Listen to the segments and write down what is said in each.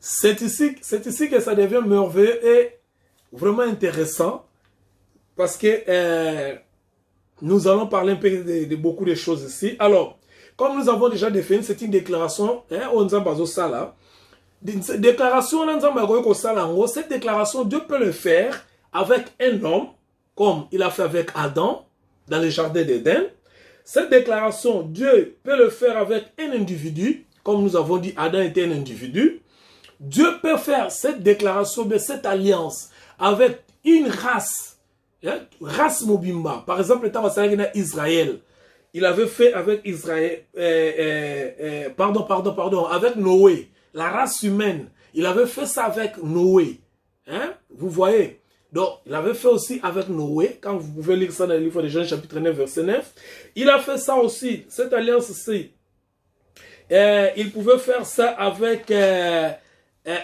C'est ici que ça devient merveilleux et vraiment intéressant parce que nous allons parler un peu de beaucoup de choses ici. Alors, comme nous avons déjà défini, c'est une déclaration, cette déclaration, Dieu peut le faire avec un homme, comme il a fait avec Adam dans le jardin d'Éden. Cette déclaration, Dieu peut le faire avec un individu, comme nous avons dit, Adam était un individu. Dieu peut faire cette déclaration, de cette alliance avec une race, race Mobimba. Par exemple, Israël. Il avait fait avec Israël, avec Noé, la race humaine. Il avait fait ça avec Noé. Hein? Vous voyez? Donc, il avait fait aussi avec Noé, quand vous pouvez lire ça dans le livre de Genèse chapitre 9, verset 9. Il a fait ça aussi, cette alliance-ci. Il pouvait faire ça avec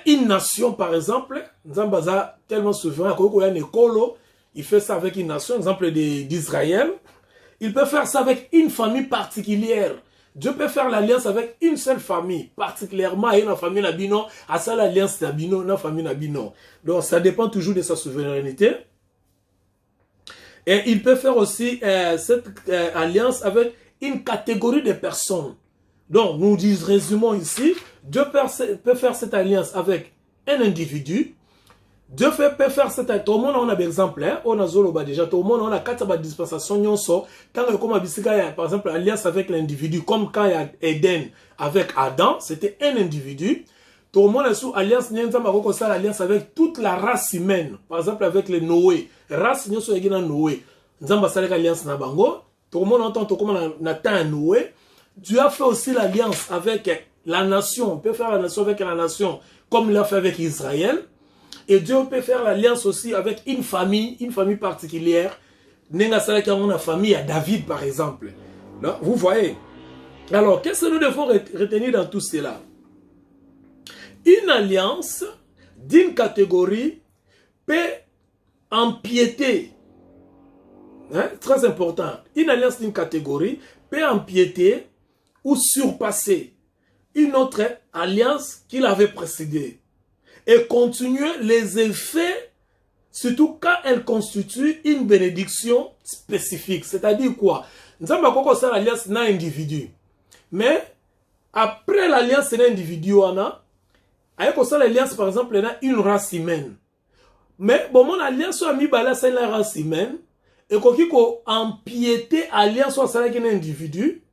une nation, par exemple. Nzambaza, tellement souverain, il fait ça avec une nation, exemple d'Israël. Il peut faire ça avec une famille particulière. Dieu peut faire l'alliance avec une seule famille, particulièrement une famille Nabino, à ça l'alliance Nabino, une famille Nabino. Donc ça dépend toujours de sa souveraineté. Et il peut faire aussi cette alliance avec une catégorie de personnes. Donc nous résumons ici, Dieu peut faire cette alliance avec un individu. Dieu peut faire cette alliance. Tout le monde a un exemple. On a Zoloba déjà. Tout le monde a quatre dispensations. Quand il y a par exemple alliance avec l'individu, comme quand il y a Éden avec Adam, c'était un individu. Tout le monde a sous alliance. Alliance avec toute la race humaine. Par exemple avec le Noé. Race Noé. Alliance na bango. Tout le monde entend tout le monde a Noé. Dieu a fait aussi l'alliance avec la nation. On peut faire la nation avec la nation, comme il a fait avec Israël. Et Dieu peut faire l'alliance aussi avec une famille particulière. Une famille à David, par exemple. Là, vous voyez. Alors, qu'est-ce que nous devons retenir dans tout cela? Une alliance d'une catégorie peut empiéter. Hein? Très important. Une alliance d'une catégorie peut empiéter ou surpasser une autre alliance qui l'avait précédée. Et continuer les effets, surtout quand elle constitue une bénédiction spécifique. C'est-à-dire quoi? Nous avons encore ça l'alliance d'un individu. Mais après l'alliance d'un individu, on a l'alliance par exemple dans une race humaine. Mais bon, mon alliance a mis c'est la race humaine. Et quand il empiété alliance avec un individu,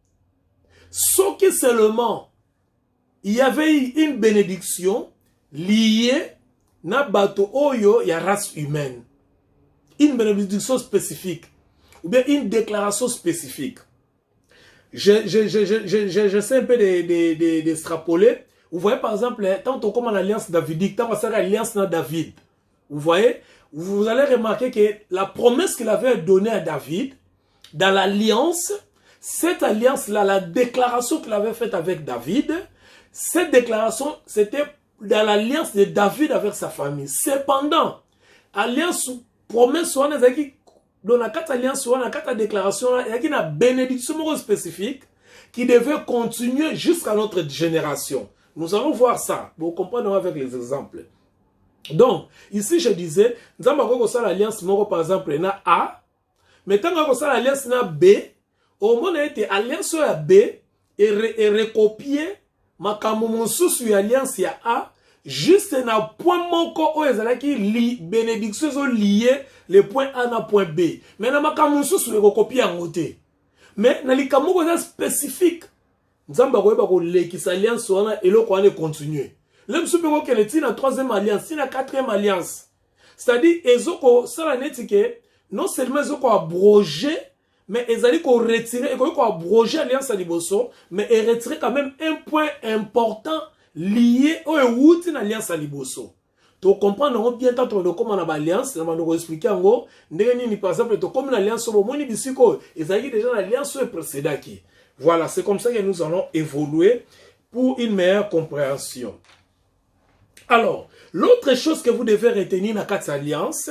sauf que seulement il y avait une bénédiction lié na bato oyo ya race humaine. Une bénédiction spécifique. Ou bien une déclaration spécifique. J'essaie un peu d'extrapoler. Vous voyez par exemple, tant on comme l'alliance davidique, tant on sert l'alliance na David. Vous voyez, vous allez remarquer que la promesse qu'il avait donnée à David, dans l'alliance, cette alliance-là, la déclaration qu'il avait faite avec David, cette déclaration, c'était dans l'alliance de David avec sa famille. Cependant, alliance, promesse, dans la carte alliance, dans la carte déclaration, il y a une bénédiction spécifique qui devait continuer jusqu'à notre génération. Nous allons voir ça. Vous comprenez avec les exemples. Donc, ici, je disais, nous avons l'alliance, par exemple, na A, mais tant que ça l'alliance na B, au moins, alliance à B et recopier makambo sur alliance ya A juste na point moko o ezalaki li bénédiction zo lié le point A na point B. Mais na makambo sur le recopier en côté. Mais na likambo ko spécifique. Nzamba ko ba ko lekisa alliance wana eloko wana continuer. Le msupeko kele ti na troisième alliance, ti na quatrième alliance. C'est-à-dire ezoko sala netike non seulement ezoko abroger mais ils allaient retirer, ils abroger l'alliance à Liboso, mais ils retirer quand même un point important lié au outil de l'alliance à Liboso. Tu comprends bien tant de comment on a l'alliance, on va expliquer en gros, par exemple, comme l'alliance au moins ils allaient déjà l'alliance précédente. Voilà, c'est comme ça que nous allons évoluer pour une meilleure compréhension. Alors, l'autre chose que vous devez retenir dans cette alliance,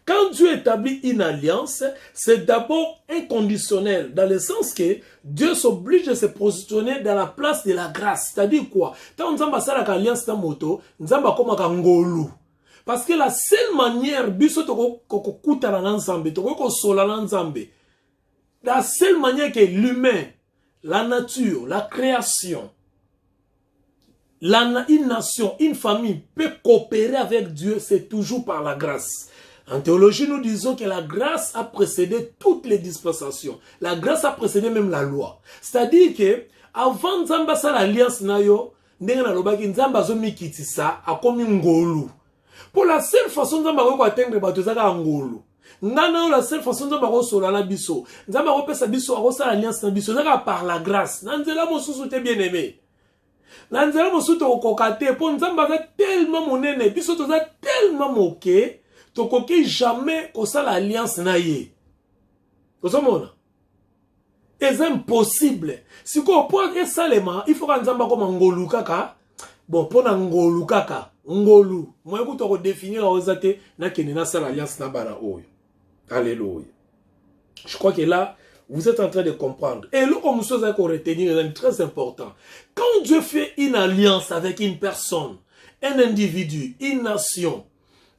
quand Dieu établit une alliance, c'est d'abord inconditionnel, dans le sens que Dieu s'oblige de se positionner dans la place de la grâce. C'est-à-dire quoi? Quand nous avons une alliance dans moto, nous avons comme un ngolu. Parce que la seule manière, la seule manière que l'humain, la nature, la création, une nation, une famille peut coopérer avec Dieu, c'est toujours par la grâce. En théologie, nous disons que la grâce a précédé toutes les dispensations. La grâce a précédé même la loi. C'est-à-dire que, avant Nzamba sa l'alliance nayo, ndenge na lobaki Nzamba zo mikitisa akomi ngolu. Pour la seule façon Nzamba ko atteindre bato zaka ngolu. Ngana la seule façon Nzamba ko sola na biso. Nzamba ko pesa biso ko sa l'alliance na biso zaka par la grâce. Nanzela mosusu te bien aimé. Nanzela mosusu to kokate po Nzamba za tellement monene, biso to za tellement moké. Tokoki jamais qu'on sa l'alliance na ye. Vous comprenez? C'est impossible. Si on peut et seulement, il faut qu'on zamba comme ngolu kaka. Bon, pour ngolu kaka, ngolu. Moi, écoute, on définir aux athées na kenena sa l'alliance na bara oyo. Alléluia. Je crois que là, vous êtes en train de comprendre. Et là, comme chose à retenir est très important. Quand Dieu fait une alliance avec une personne, un individu, une nation,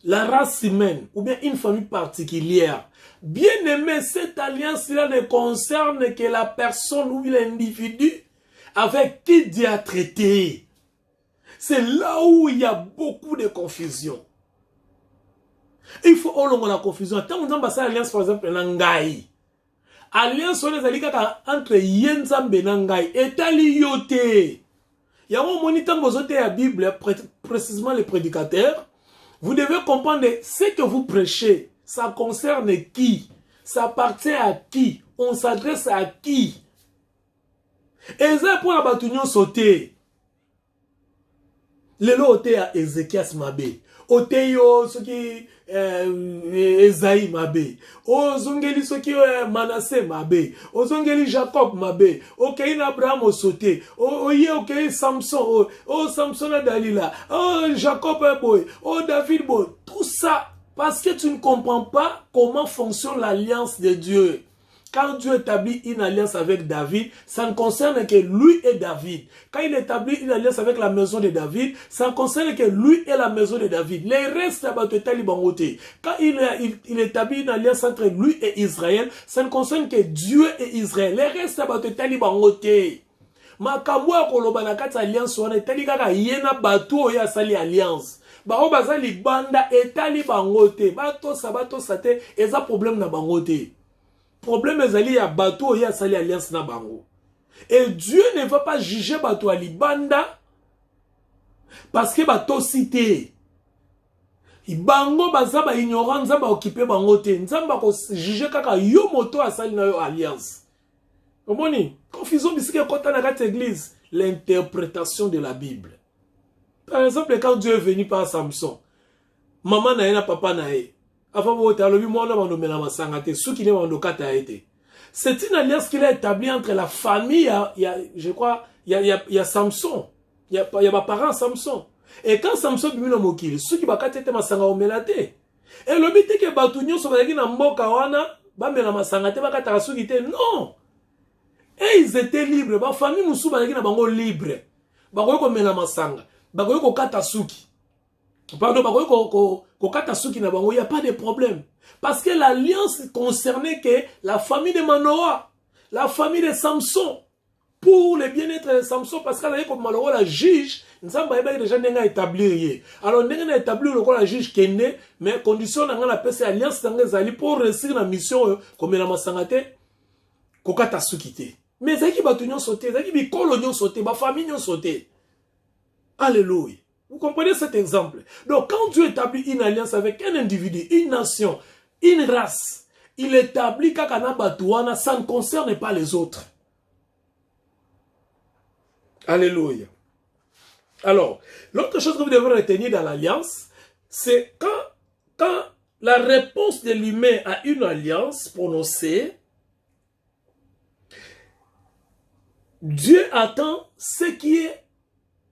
la race humaine ou bien une famille particulière, bien aimé, cette alliance-là ne concerne que la personne ou l'individu avec qui Dieu a traité. C'est là où il y a beaucoup de confusion. Il faut que la confusion. Tant qu'on a alliance, par exemple, Nangai. Alliance entre Yenzambe et Nangai. Et Taliyote. Il y a un moniteur de la Bible, précisément les prédicateurs. Vous devez comprendre ce que vous prêchez. Ça concerne qui? Ça appartient à qui? On s'adresse à qui? Et ça pour la bataille sauter. Le lot à Ézéchias Mabé. Oteyo ce qui Esaïe Mabé. O zongeli ce qui Manassé Mabé. O zongeli Jacob Mabé. Ok Abraham au sauté. Ok Samson. Oh Samson a Dalila. Oh Jacob boy. Oh David boy. Tout ça parce que tu ne comprends pas comment fonctionne l'alliance de Dieu. Quand Dieu établit une alliance avec David, ça ne concerne que lui et David. Quand il établit une alliance avec la maison de David, ça ne concerne que lui et la maison de David. Les restes, quand il établit une alliance entre lui et Israël, ça ne concerne que Dieu et Israël. Les restes, makamwa koloba kati alliance wana etali kaka yena bato oyo asali alliance. Bao bazali banda etali bangote. Bato sate eza problème na bangote. Problème ezali ya bato oyo asali alliance na bango. Et Dieu ne va pas juger bato ali banda parce que bato cité. Bango baza ba ignorant nzamba occupé bangote. Nzamba ko juger kaka yo moto asali na yo alliance. Omoni, confusion bisike kota na kati église, l'interprétation de la Bible. Par exemple, quand Dieu est venu par Samson, maman na na papa na ye. C'est une alliance qu'il a établie entre la famille, je crois, il y a Samson, il y a ma parent Samson. Et quand Samson est venu au Mokil, ceux qui ont été masanga omelate. Et le but est que Batounion soit na mboka wana, ba mela masangate ba kataka suki te. Non. Et ils étaient libres. Ba famille musu ba na bango libre. Ba ko mela masanga, ba ko kata suki. Pardon, il n'y a pas de problème. Parce que l'alliance concernait que la famille de Manoah, la famille de Samson, pour le bien-être de Samson, parce qu'elle avait comme Manoah la juge, nous avons déjà établi. Alors, nous avons établi la juge qui est né, mais condition dans la paix, alliance pour réussir la mission, comme la Massangate, Kokata Sukite. Mais ça qui va tout sauter, ça qui va colonial sauter, ma famille sauter. Alléluia. Vous comprenez cet exemple? Donc, quand Dieu établit une alliance avec un individu, une nation, une race, il établit qu'Akana Batouana, ça ne concerne pas les autres. Alléluia. Alors, l'autre chose que vous devez retenir dans l'alliance, c'est quand la réponse de l'humain à une alliance prononcée, Dieu attend ce qui est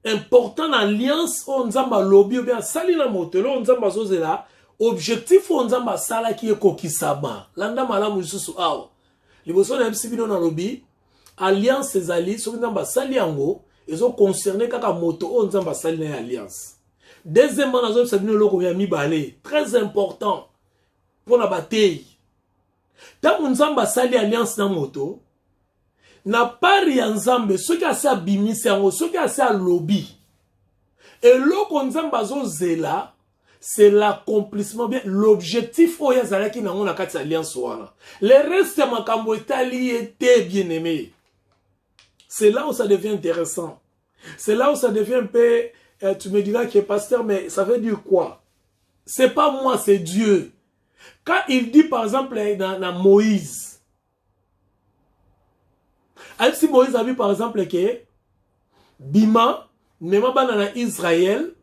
important dans l'alliance on nzamba lobby ou bien sali na motelo on nzamba zozela objectif on nzamba sala ki ekokisama landa malamu lisusu awa liboso na bino na lobby alliance ezali soki nzamba sali yango ezo concerner kaka moto on nzamba sali na alliance. Deuxièmement nazo bino loko ya mibale très important pour la bataille. Tant nzamba sali alliance na moto na pari ya nzambe soki ase abimisi yango soki ase alobi eloko nzambe azozela c'est l'accomplissement bien l'objectif oyo azalaki nango na kati ya alliance wana le reste ya makambo etali ete bien aimé. C'est là où ça devient intéressant, c'est là où ça devient un peu tu me diras que pasteur mais ça veut dire quoi? C'est pas moi, c'est Dieu. Quand il dit par exemple dans Moïse, si Moïse a vu par exemple que Bima, même dans Israël,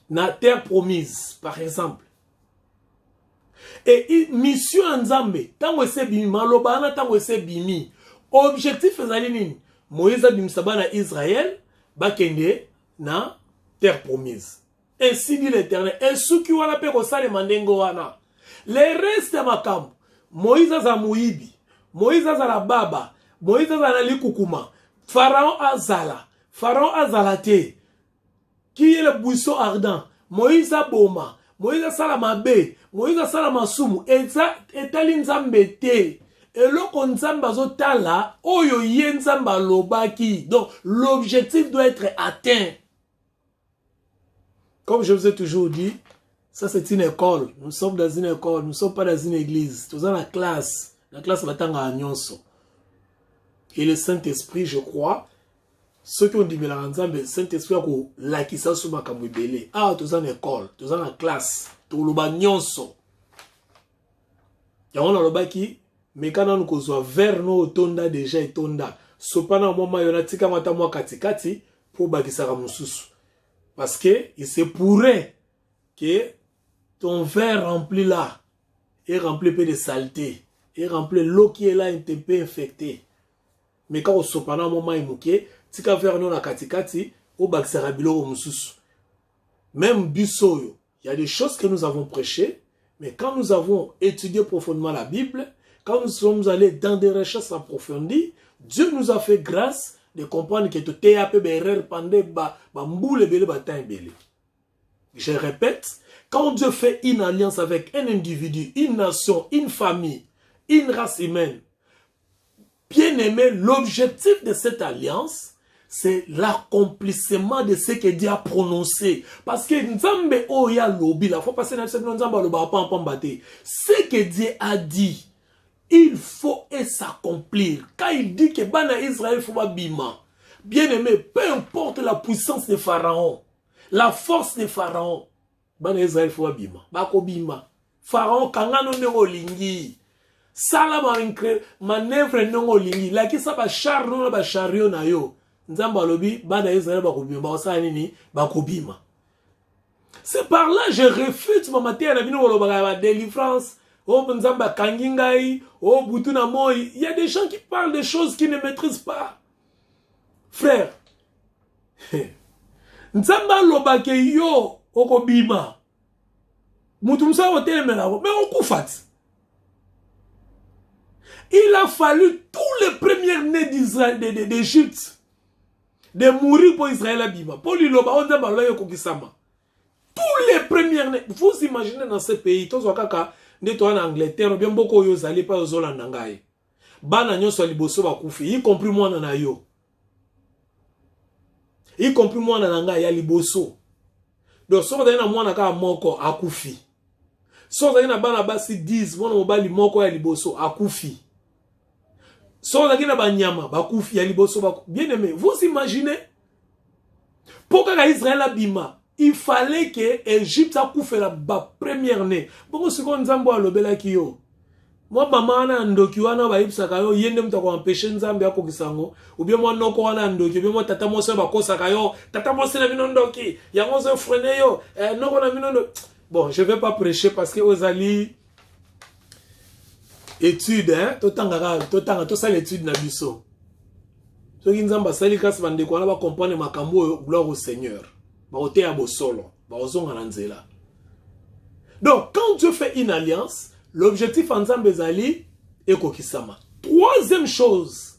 na terre promise, par exemple. Et mission Nzambe, tant que c'est Bima, lobana tant que c'est Bimi. Objectif est Moïse a dit na Israël, bakende na terre promise. Ainsi dit l'Éternel. Et ceux qui ont la paix au sale mandengo wana. Les restes de makam. Moïse a Moïbi. Moïse a la baba. Moïse a la likukuma. Pharaon a zala. Pharaon a zalate. Qui est le buisson ardent? Moïse a boma. Moïse a salamabe. Moïse a salamasumu. Et ça, etali nzambe te. Et l'oko nzamba zotala. Oyo ye nzamba lobaki. Donc, l'objectif doit être atteint. Comme je vous ai toujours dit, ça c'est une école. Nous sommes dans une école, nous ne sommes pas dans une église. Nous sommes dans la classe. La classe matanga anyonso. Et le Saint-Esprit, je crois, ceux qui ont dit, mais le Saint-Esprit a lakisa suma kamwibele. Ah, nous sommes dans l'école, nous sommes dans la classe. Nous sommes dans nyonso. Et on a le baki, mais quand on a vers nos tonda déjà et tonda. Sopana au moment où on a tika matamwa katikati pour bakisa ramususu. Parce que il se pourrait que ton verre rempli là est rempli peu de saleté, est rempli l'eau qui est là est un peu infectée. Mais quand on se prend un moment émouqué, tu vas faire non à katikati au baksarabilo au mususu. Même Bussoyo, il y a des choses que nous avons prêchées, mais quand nous avons étudié profondément la Bible, quand nous sommes allés dans des recherches approfondies, Dieu nous a fait grâce de comprendre que tout est un peu erreur pendant je répète, quand Dieu fait une alliance avec un individu, une nation, une famille, une race humaine, bien aimé, l'objectif de cette alliance, c'est l'accomplissement de ce que Dieu a prononcé. Parce que Nzambe oya lobi, la fois passée, ce que Dieu a dit, il faut s'accomplir. Quand il dit que Bana Israël faut pas bima. Bien aimé, peu importe la puissance de Pharaon, la force de Pharaon, Bana Israël faut pas bima. Bako bima. Pharaon kangano nengo lingi. Sala manœuvre nengo lingi. Laki sa ba char non ba chariot na yo. Nzamba lobi Bana Israël bako bima. Ba sa nini bako bima. C'est par là je refute ma matière na bino ba délivrance. Oh, Nzamba Kangingai, oh, Boutuna Moi. Il y a des gens qui parlent des choses qu'ils ne maîtrisent pas. Frère, Nzamba Lobake yo, Okobima. Moutoumsa Hotel Melavo, mais on koufat. Il a fallu tous les premiers nés d'Israël, d'Égypte, de mourir pour Israël à Bima. Pour lui, Loba, on Nzamba Loyo Kokisama. Tous les premiers nés. Vous imaginez dans ce pays, tous Wakaka, en Angleterre, bien beaucoup yo zali pas aux Holandangai. Bana nyonso liboso bakufi, y compris moi na yo. Y compris moi na nanga ya liboso. Donc so na mwana ka moko akufi. So na bana basi 10, mwana mobali moko ya liboso akufi. So na banyama bakufi ya liboso bakufi. Bien aimé, vous imaginez? Pourquoi Israël a bima? Il fallait que l'Égypte a coupé la première née. Pourquoi ce qu'on Nzambo a lobela kiyo? Moi, maman a ndoki wana ba ipsaka yo yende mutako empêcher Nzambe ako kisango. Ou bien moi noko wana ndoki, ou bien moi tata mo se ba kosaka yo, tata mo se na bino ndoki. Yango se freiner yo, noko na bino ndoki. Bon, je vais pas prêcher parce que Ozali étude hein, totanga to ça l'étude na biso. Ceux qui nous ont basali grâce à des quoi, va comprendre makambo gloire au Seigneur. Ba ote ya bosolo, ba ozonga na nzela. Donc quand Dieu fait une alliance, l'objectif ensemble ezali ekokisama. Troisième chose,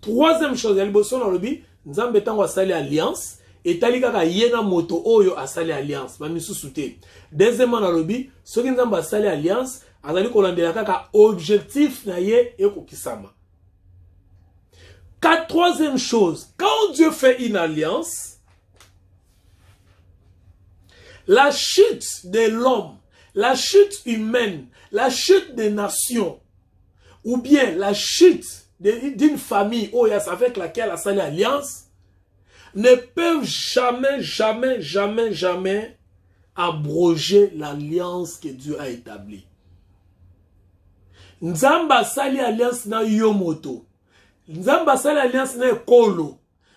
yali bosolo lobi, nzambe tango asali alliance, etali kaka yena moto oyo asali alliance, ba misusu te. Deuxièmement na lobi, ceux qui nzambe asali alliance, azali kolandela kaka objectif na ye ekokisama. Troisième chose, quand Dieu fait une alliance, la chute de l'homme, la chute humaine, la chute des nations, ou bien la chute d'une famille avec laquelle a sali alliance, ne peuvent jamais abroger l'alliance que Dieu a établie. Nzamba sali alliance na yomoto. Nzamba sali alliance na ekolo.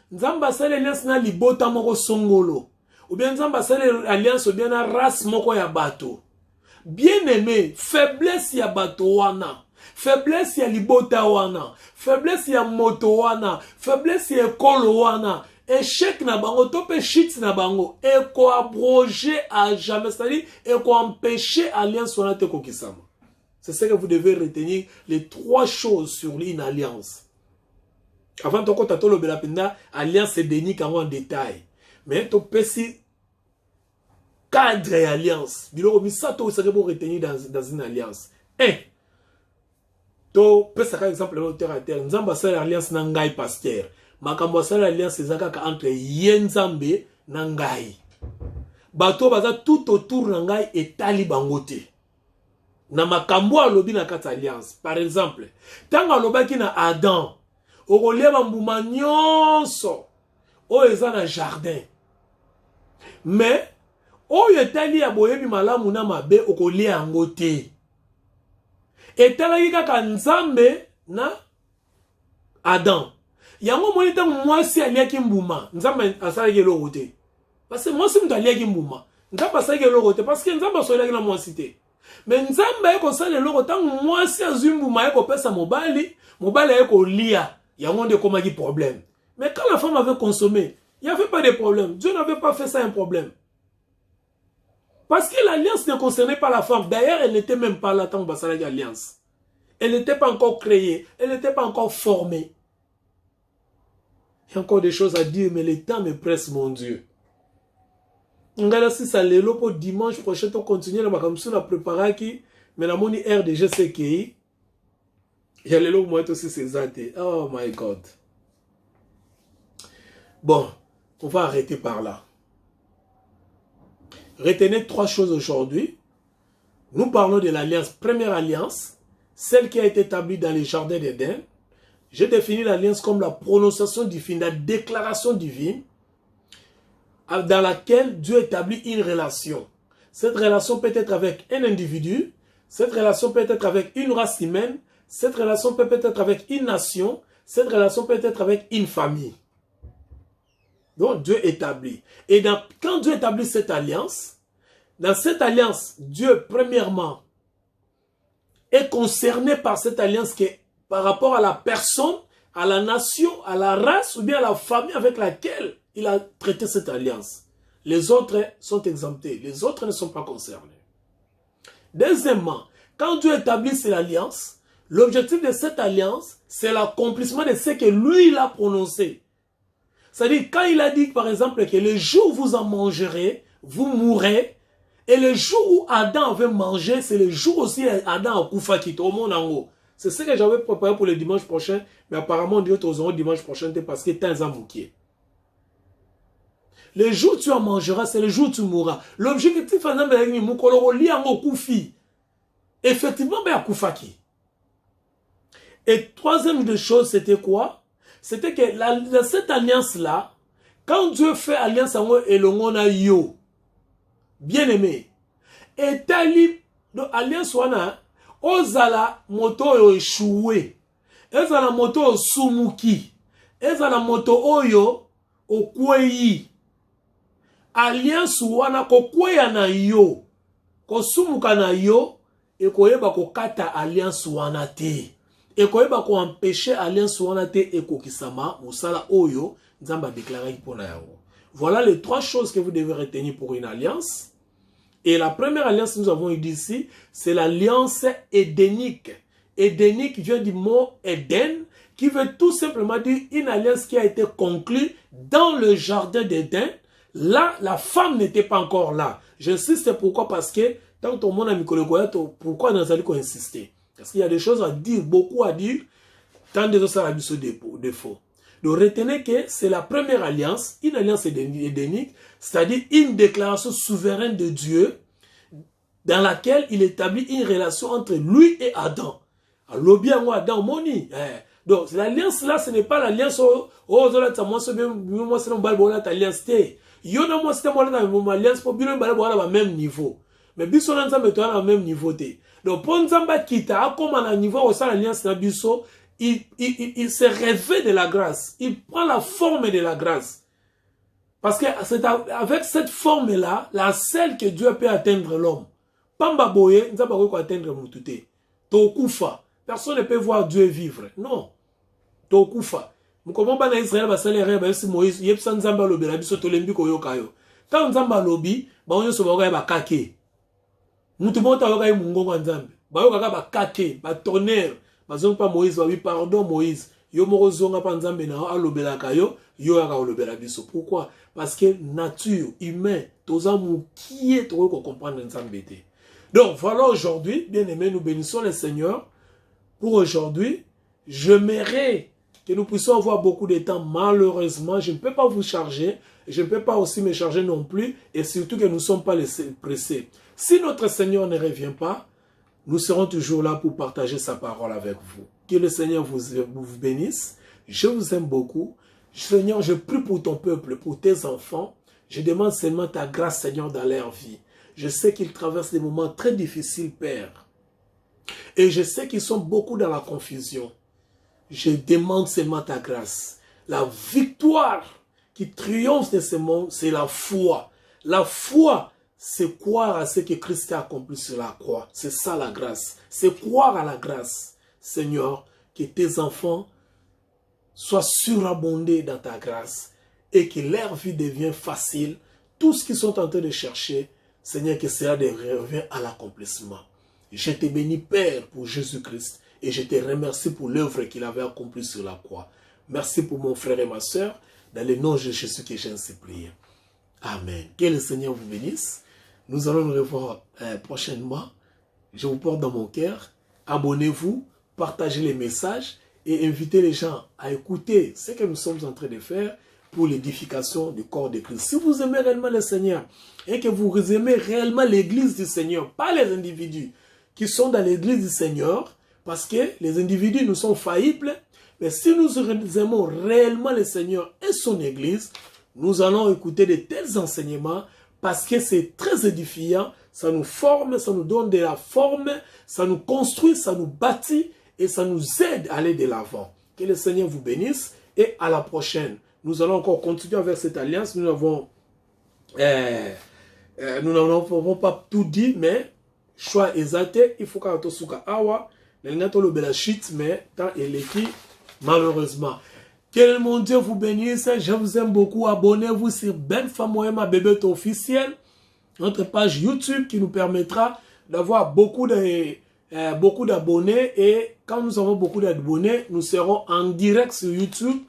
Nzamba sali alliance na libota moko songolo. Ou bien nzamba sali alliance ou bien na race moko ya bato. Bien aimé, faiblesse ya bato wana. Faiblesse ya libota wana. Faiblesse ya moto wana. Faiblesse ya ekolo wana. Échec na bango, tope shit na bango. Eko abroger à jamais. C'est-à-dire, eko empêcher alliance wana te kokisama. C'est ce que vous devez retenir, les trois choses sur une alliance. Avant de compter le belapenda, alliance et déni en détail. Mais tu peux si cadre et alliance. Bilo mi ça tu serais bon retenir dans une alliance. Tu peux par exemple le terre à terre. Nzamba sala alliance nangai pasteur. Makambo sala alliance ezaka entre yenzambe nangai. Bato baza tout autour nangai et tali bangote. Na makambo alobi na kata alliance. Par exemple, tanga alobaki na Adam. Okolia bambuma nyonso oyo eza na jardin. Mais oyo etali ya boyebi malamu na mabe okolia yango te. Etalaki kaka nzambe na Adam. Yango moni tango mwasi aliaki mbuma, nzambe asalaki eloko te. Parce que mwasi mutu aliaki mbuma, nzambe asalaki eloko te parce que nzambe asolaki na mwasi te. Mais nzambe ekosala eloko tango mwasi azwi mbuma ekopesa mobali, mobali ekolia. Il y a un de problème. Mais quand la femme avait consommé, il n'y avait pas de problème. Dieu n'avait pas fait ça un problème. Parce que l'alliance ne concernait pas la femme. D'ailleurs, elle n'était même pas là tant que ça l'alliance. Elle n'était pas encore créée. Elle n'était pas encore formée. Il y a encore des choses à dire, mais le temps me presse, mon Dieu. Regarde si ça l'est pour dimanche prochain, on continue à préparer qui, mais la monnaie RDG CKI. Il y a les lots moi aussi ces athées. Oh my God. Bon, on va arrêter par là. Retenez trois choses aujourd'hui. Nous parlons de l'alliance. Première alliance, celle qui a été établie dans les jardins d'Éden. J'ai défini l'alliance comme la prononciation divine, la déclaration divine, dans laquelle Dieu établit une relation. Cette relation peut être avec un individu, cette relation peut être avec une race humaine, cette relation peut être avec une nation, cette relation peut être avec une famille. Donc Dieu établit. Et quand Dieu établit cette alliance, dans cette alliance, Dieu, premièrement, est concerné par cette alliance qui est par rapport à la personne, à la nation, à la race ou bien à la famille avec laquelle il a traité cette alliance. Les autres sont exemptés, les autres ne sont pas concernés. Deuxièmement, quand Dieu établit cette alliance, l'objectif de cette alliance, c'est l'accomplissement de ce que lui, il a prononcé. C'est-à-dire, quand il a dit, par exemple, que le jour où vous en mangerez, vous mourrez, et le jour où Adam avait mangé, c'est le jour aussi Adam a koufaki, au monde en haut. C'est ce que j'avais préparé pour le dimanche prochain, mais apparemment, on dit aux dimanche prochain, parce que t'as un moukier. Le jour où tu en mangeras, c'est le jour où tu mourras. L'objectif, effectivement, il y a koufaki. Et troisième de chose, c'était quoi? C'était que dans cette alliance-là, quand Dieu fait alliance avec moi et l'on yo, bien aimé, et tali, l'alliance wana, ozala moto yo échoué, ezala moto yo sumuki, ezala moto oyo okweyi, alliance wana kokweya na yo, kosumuka na yo, et koyeba kokata alliance wana te. Et quand il va empêcher alliance wana te ekokisama musala oyo nzamba déclaré pour na. Voilà les trois choses que vous devez retenir pour une alliance. Et la première alliance que nous avons dit ici, c'est l'alliance édénique. Édénique vient du mot Éden, qui veut tout simplement dire une alliance qui a été conclue dans le jardin d'Éden. Là, la femme n'était pas encore là. J'insiste pourquoi? Parce que, tant que tout le monde a mis pourquoi nous allons insister? Parce qu'il y a des choses à dire, beaucoup à dire, tant des autres ont des défauts. Donc retenez que c'est la première alliance, une alliance édénique, c'est-à-dire une déclaration souveraine de Dieu dans laquelle il établit une relation entre lui et Adam. Alors bien moi Adam moni. Donc l'alliance là, ce n'est pas l'alliance alliance pour bien à même niveau. Mais biso na nzambe to na même niveau te. Donc pour nzamba kita comme à niveau au sein l'alliance na biso, il se revêt de la grâce. Il prend la forme de la grâce. Parce que c'est avec cette forme-là, la seule que Dieu peut atteindre l'homme. Pamba boye, nzamba ko atteindre mutute. Tokufa. Personne ne peut voir Dieu vivre. Non. Tokufa. Mukomo ba na Israël ba salere ba si Moïse, yebsa nzamba lobi la biso tolembi ko yokayo. Tant nzamba lobi, ba onyo so ba ba kake. Mutu bota yoka mungongo nzambe. Ba yoka ba kake, ba tonnerre. Bazong pa Moïse ba oui pardon Moïse. Yo moko zonga pa nzambe na alobela kayo, yo aka olobela biso. Pourquoi? Parce que nature humain, toza mukie to ko comprendre nzambe te. Donc voilà aujourd'hui, bien-aimés, nous bénissons le Seigneur. Pour aujourd'hui, j'aimerais que nous puissions avoir beaucoup de temps. Malheureusement, je ne peux pas vous charger. Je ne peux pas aussi me charger non plus. Et surtout que nous ne sommes pas pressés. Si notre Seigneur ne revient pas, nous serons toujours là pour partager sa parole avec vous. Que le Seigneur vous bénisse. Je vous aime beaucoup. Seigneur, je prie pour ton peuple, pour tes enfants. Je demande seulement ta grâce, Seigneur, dans leur vie. Je sais qu'ils traversent des moments très difficiles, Père. Et je sais qu'ils sont beaucoup dans la confusion. Je demande seulement ta grâce. La victoire qui triomphe de ce monde, c'est la foi. La foi, c'est croire à ce que Christ a accompli sur la croix. C'est ça la grâce. C'est croire à la grâce. Seigneur, que tes enfants soient surabondés dans ta grâce et que leur vie devienne facile. Tout ce qu'ils sont en train de chercher, Seigneur, que cela revient à l'accomplissement. Je te bénis, Père, pour Jésus-Christ. Et je te remercie pour l'œuvre qu'il avait accomplie sur la croix. Merci pour mon frère et ma soeur. Dans le nom de Jésus que j'ai ainsi prié. Amen. Que le Seigneur vous bénisse. Nous allons nous revoir prochainement. Je vous porte dans mon cœur. Abonnez-vous, partagez les messages et invitez les gens à écouter ce que nous sommes en train de faire pour l'édification du corps de Christ. Si vous aimez réellement le Seigneur et que vous aimez réellement l'église du Seigneur, pas les individus qui sont dans l'église du Seigneur, parce que les individus nous sont faillibles, mais si nous aimons réellement le Seigneur et son église, nous allons écouter de tels enseignements parce que c'est très édifiant, ça nous forme, ça nous donne de la forme, ça nous construit, ça nous bâtit et ça nous aide à aller de l'avant. Que le Seigneur vous bénisse et à la prochaine. Nous allons encore continuer avec cette alliance. Nous n'avons pas tout dit, mais choix exalté, il faut qu'on soit awa. Mais tant il est qui, malheureusement. Que mon Dieu vous bénisse. Je vous aime beaucoup. Abonnez-vous sur Ben Famoema Bébé officiel, notre page YouTube qui nous permettra d'avoir beaucoup d'abonnés. Et quand nous avons beaucoup d'abonnés, nous serons en direct sur YouTube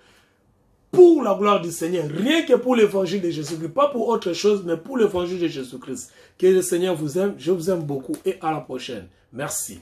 pour la gloire du Seigneur. Rien que pour l'évangile de Jésus-Christ. Pas pour autre chose, mais pour l'évangile de Jésus-Christ. Que le Seigneur vous aime. Je vous aime beaucoup. Et à la prochaine. Merci.